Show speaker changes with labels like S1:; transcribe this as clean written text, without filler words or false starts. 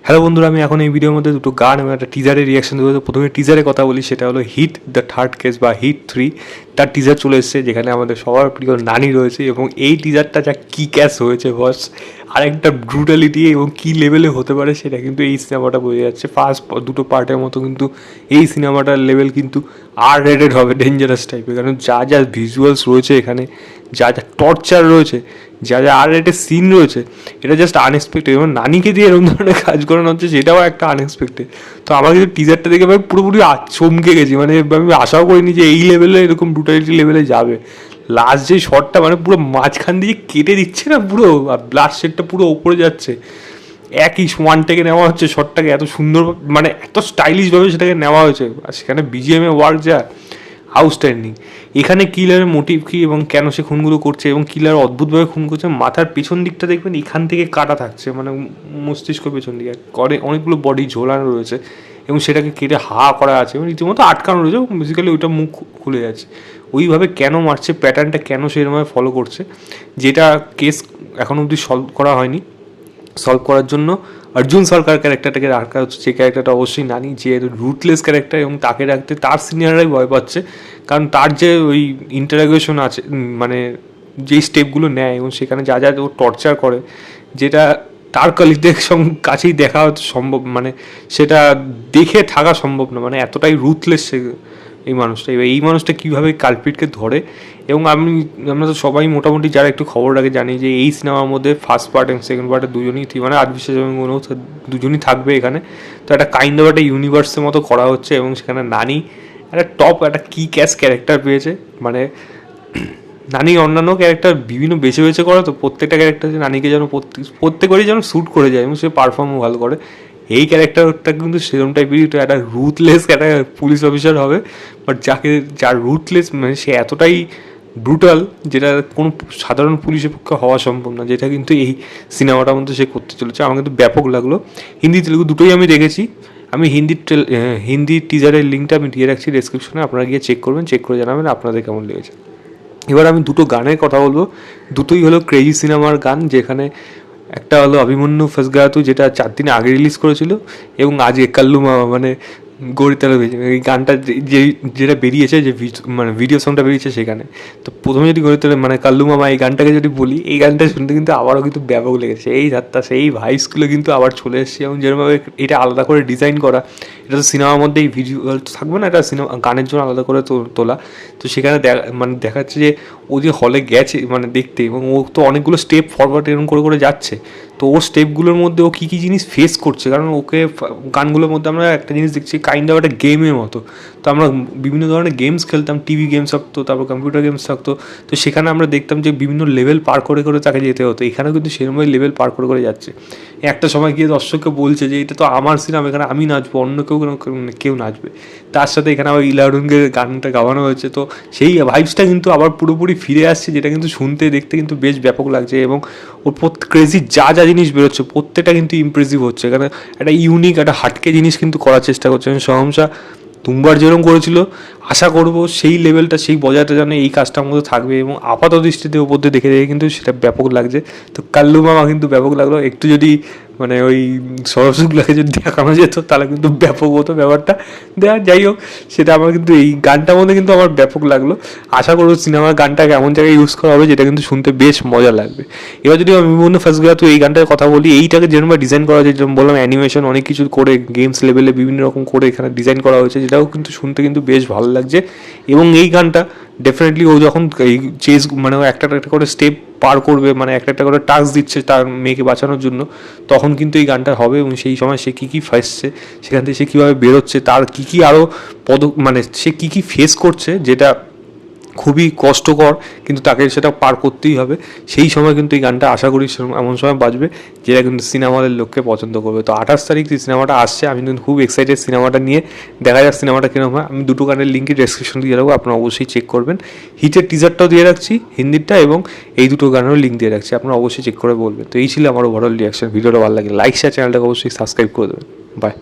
S1: Hello বন্ধুরা, আমি এখন এই ভিডিওর মধ্যে দুটো গান এবং একটা টিজারের রিয়াকশন দেবো। তো প্রথমে টিজারের কথা বলি, সেটা হলো হিট দ্য থার্ড কেস বা হিট 3। তার টিজার চলে এসেছে, যেখানে আমাদের সবার প্রিয় নানি রয়েছে এবং এই টিজারটা যা কি ক্যাস হয়েছে বস, আরেকটা ব্রুটালিটি এবং কী লেভেলে হতে পারে সেটা কিন্তু এই সিনেমাটা বোঝা যাচ্ছে। ফার্স্ট দুটো পার্টের মতো কিন্তু এই সিনেমাটার লেভেল কিন্তু আর রেটেড হবে, ডেঞ্জারাস টাইপের। কারণ যা যা ভিজুয়ালস রয়েছে এখানে, যা যা টর্চার রয়েছে, যা যা আর রেটেড সিন রয়েছে, এটা জাস্ট আনএক্সপেক্টেড। এবং নানিকে দিয়ে এরকম ধরনের কাজ করানো হচ্ছে, সেটাও একটা আনএক্সপেক্টেড। তো আমার কিন্তু টিজারটা দেখে আমি পুরোপুরি চমকে গেছি। মানে আমি আশাও করিনি যে এই লেভেলে এরকম ব্রুটালিটি লেভেলে যাবে। লাস্ট যে শটটা, মানে পুরো মাঝখান দিয়ে কেটে দিচ্ছে না পুরো, আর ব্লাস্ট শেডটা পুরো ওপরে যাচ্ছে, একই ওয়ান থেকে নেওয়া হচ্ছে শটটাকে এত সুন্দর, মানে এত স্টাইলিশভাবে সেটাকে নেওয়া হয়েছে। আর সেখানে বিজিএমএ ওয়ার্ক যা আউটস্ট্যান্ডিং। এখানে কিলারের মোটিভ কী এবং কেন সে খুনগুলো করছে, এবং কিলার অদ্ভুতভাবে খুন করছে। মাথার পেছন দিকটা দেখবেন এখান থেকে কাটা থাকছে, মানে মস্তিষ্ক পেছন দিকে করে অনেকগুলো বডি ঝোলানো রয়েছে এবং সেটাকে কেটে করা আছে এবং রীতিমতো আটকানো রয়েছে এবং বেসিক্যালি ওইটা মুখ খুলে যাচ্ছে। ওইভাবে কেন মারছে, প্যাটার্নটা কেন সেরকমভাবে ফলো করছে, যেটা কেস এখন অবধি সলভ করা হয়নি। সলভ করার জন্য অর্জুন সরকার ক্যারেক্টারটাকে রাখা হচ্ছে, যে ক্যারেক্টারটা অবশ্যই নানি, যে রুটলেস ক্যারেক্টার, এবং তাকে রাখতে তার সিনিয়ররাই ভয় পাচ্ছে। কারণ তার যে ওই ইন্টারোগেশন আছে, মানে যেই স্টেপগুলো নেয় এবং সেখানে যা যা ও টর্চার করে, যেটা তার কলিগদের কাছেই দেখা সম্ভব, মানে সেটা দেখে থাকা সম্ভব না। মানে এতটাই রুথলেস সে এই মানুষটা। এবার এই মানুষটা কীভাবে কালপিটকে ধরে, এবং আমরা তো সবাই মোটামুটি যারা একটু খবর রাখে জানি যে এই সিনেমার মধ্যে ফার্স্ট পার্ট এবং সেকেন্ড পার্টে দুজনই, মানে আদিবিশ্বাস এবং মনেও দুজনই থাকবে এখানে। তো একটা কাইন্ড অফ একটা ইউনিভার্সের মতো করা হচ্ছে এবং সেখানে নানি একটা টপ একটা কি ক্যাশ ক্যারেক্টার পেয়েছে। মানে নানি অন্যান্য ক্যারেক্টার বিভিন্ন বেছে বেছে করে, তো প্রত্যেকটা ক্যারেক্টার নানিকে যেন প্রত্যেকবারই যেন শ্যুট করে যায় এবং সে পারফর্মও ভালো করে। এই ক্যারেক্টারটা কিন্তু সেরকম টাইপেরই, তো একটা রুথলেস একটা পুলিশ অফিসার হবে, বাট যার রুথলেস, মানে সে এতটাই ব্রুটাল, যেটা কোনো সাধারণ পুলিশের পক্ষে হওয়া সম্ভব না, যেটা কিন্তু এই সিনেমাটার মধ্যে সে করতে চলেছে। আমার কিন্তু ব্যাপক লাগলো। হিন্দি তেলুগু দুটোই আমি দেখেছি। আমি হিন্দি টিজারের লিঙ্কটা আমি দিয়ে রাখছি ডেসক্রিপশনে, আপনারা গিয়ে চেক করবেন, চেক করে জানাবেন আপনাদের কেমন লেগেছে। এবার আমি দুটো গানের কথা বলবো, দুটোই হলো ক্রেজি সিনেমার গান। যেখানে একটা হলো অভিমন্যু ফাসগায়াতু, যেটা 4 দিন আগে রিলিজ করেছিল, এবং আজকে কাল্লু মামা, মানে গরিতালো এই গানটা যেটা বেরিয়েছে, যে মানে ভিডিও সংটা বেরিয়েছে সেখানে। তো প্রথমে যদি গরিতালো মানে কাল্লু মামা এই গানটাকে যদি বলি, এই গানটা শুনতে কিন্তু আবারও কিন্তু ব্যাপক লেগেছে। এই যাত্রা সেই ভাইবসগুলো কিন্তু আবার চলে এসেছে, এবং যেরকমভাবে এটা আলাদা করে ডিজাইন করা, এটা তো সিনেমার মধ্যে এই ভিজুয়াল থাকবে না, এটা সিনেমা গানের জন্য আলাদা করে তোলা। তো সেখানে মানে দেখাচ্ছে যে ও যে হলে গেছে মানে দেখতে, এবং ও তো অনেকগুলো স্টেপ ফরওয়ার্ড এরকম করে করে যাচ্ছে। তো ওর স্টেপগুলোর মধ্যে ও কী কী জিনিস ফেস করছে, কারণ ওকে গানগুলোর মধ্যে আমরা একটা জিনিস দেখছি কাইন্ড অফ একটা গেমের মতো। তো আমরা বিভিন্ন ধরনের গেমস খেলতাম, টিভি গেমস থাকতো, তারপর কম্পিউটার গেমস থাকতো। তো সেখানে আমরা দেখতাম যে বিভিন্ন লেভেল পার করে করে তাকে যেতে হতো। এখানেও কিন্তু সেরকমভাবে লেভেল পার করে করে যাচ্ছে। একটা সময় গিয়ে দর্শককে বলছে যে এটা তো আমার সিনেমা, এখানে আমি নাচবো, অন্য কেউ নাচবে। তার সাথে এখানে আবার ইলাডুঙ্গের গানটা গাওয়ানো হয়েছে। তো সেই ভাইবসটা কিন্তু আবার পুরোপুরি ফিরে আসছে, যেটা কিন্তু শুনতে দেখতে কিন্তু বেশ ব্যাপক লাগছে। এবং ওর ক্রেজি যা যা জিনিস বেরোচ্ছে প্রত্যেকটা কিন্তু ইমপ্রেসিভ হচ্ছে। এখানে একটা ইউনিক একটা হাটকে জিনিস কিন্তু করার চেষ্টা করছে। সহংসা তুমবার যেরকম করেছিল, আশা করবো সেই লেভেলটা, সেই বজায়টা যেন এই কাজটার মধ্যে থাকবে, এবং আপাত দৃষ্টিতে ওপর দিয়ে দেখে দেখে কিন্তু সেটা ব্যাপক লাগছে। তো কাল্লু মামা কিন্তু ব্যাপক লাগলো। একটু যদি মানে ওই সরস্বতীগুলোকে যদি দেখানো যেত তাহলে কিন্তু ব্যাপক হতো ব্যাপারটা। যাই হোক, সেটা আমার কিন্তু এই গানটার মধ্যে কিন্তু আমার ব্যাপক লাগলো। আশা করবো সিনেমার গানটা এমন জায়গায় ইউজ করা হবে যেটা কিন্তু শুনতে বেশ মজা লাগবে। এবার যদি আমি বিভিন্ন ফার্স্ট তো এই গানটার কথা বলি, এইটাকে যেরকম ডিজাইন করা হয়েছে, যেরকম বললাম অ্যানিমেশন অনেক কিছু করে গেমস লেভেলে বিভিন্ন রকম করে এখানে ডিজাইন করা হয়েছে, যেটাও কিন্তু শুনতে কিন্তু বেশ ভালো লাগছে। এবং এই গানটা ডেফিনেটলি ও যখন এই চেস মানে ও একটা একটা করে স্টেপ পার করবে, মানে একটা একটা করে টাস্ক দিচ্ছে তার মেয়েকে বাঁচানোর জন্য, তখন কিন্তু এই গানটা হবে। এবং সেই সময় সে কী কী ফাঁসছে, সেখান থেকে সে কীভাবে বেরোচ্ছে, তার কী কী আরও মানে সে কী কী ফেস করছে, যেটা খুবই কষ্টকর, কিন্তু তাকে সেটা পার করতেই হবে। সেই সময় কিন্তু এই গানটা আশা করি এমন সময় বাজবে যেটা কিন্তু সিনেমাদের লোককে পছন্দ করবে। তো 28 তারিখ সিনেমাটা আসছে, আমি কিন্তু খুব এক্সাইটেড সিনেমাটা নিয়ে। দেখা যাক সিনেমাটা কীরকম হয়। আমি দুটো গানের লিঙ্কই ডেসক্রিপশন দিয়ে রাখবো, আপনারা অবশ্যই চেক করবেন। হিটের টিজারটাও দিয়ে রাখছি হিন্দিরটা, এবং এই দুটো গানেরও লিঙ্ক দিয়ে রাখছি, আপনারা অবশ্যই চেক করে বলবেন। তো এই ছিল আমার ওভারঅল রিয়াকশন। ভিডিওটা ভালো লাগে লাইক শেয়ার, চ্যানেলটাকে অবশ্যই সাবস্ক্রাইব করে দেবেন। বাই।